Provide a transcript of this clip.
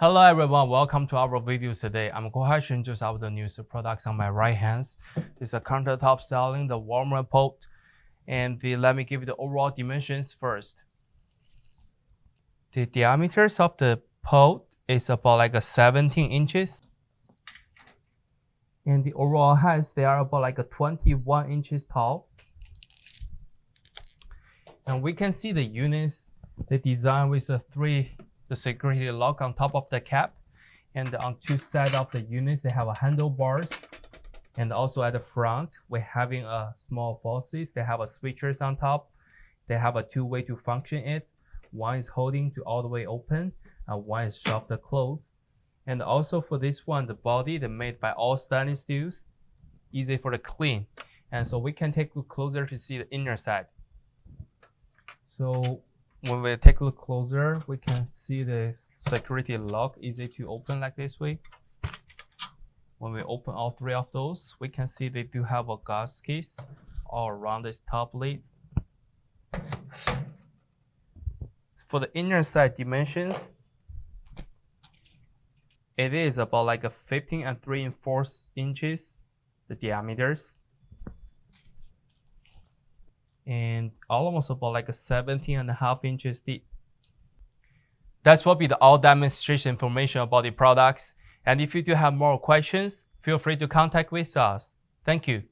Hello everyone, welcome to our video today. I'm going to introduce our new products on my right hand. This is a countertop styling, the warmer pot, and let me give you the overall dimensions first. The diameters of the pot is about like 17 inches. And the overall heights, they are about like 21 inches tall. And we can see the units, the design with the security lock on top of the cap, and on two sides of the units they have a handlebars, and also at the front we're having a small faucets. They have a switchers on top. They have a two-way to function it. One is holding to all the way open, and one is shove the close. And also for this one, the body they're made by all stainless steels, easy for the clean. And so we can take a look closer to see the inner side. So when we take a look closer, we can see the security lock, easy to open like this way. When we open all three of those, we can see they do have a gaskets all around this top lid. For the inner side dimensions, it is about like a 15 and 3/4 inches, the diameters. And almost about like a 17.5 inches deep. That will be the all demonstration information about the products. And if you do have more questions, feel free to contact with us. Thank you.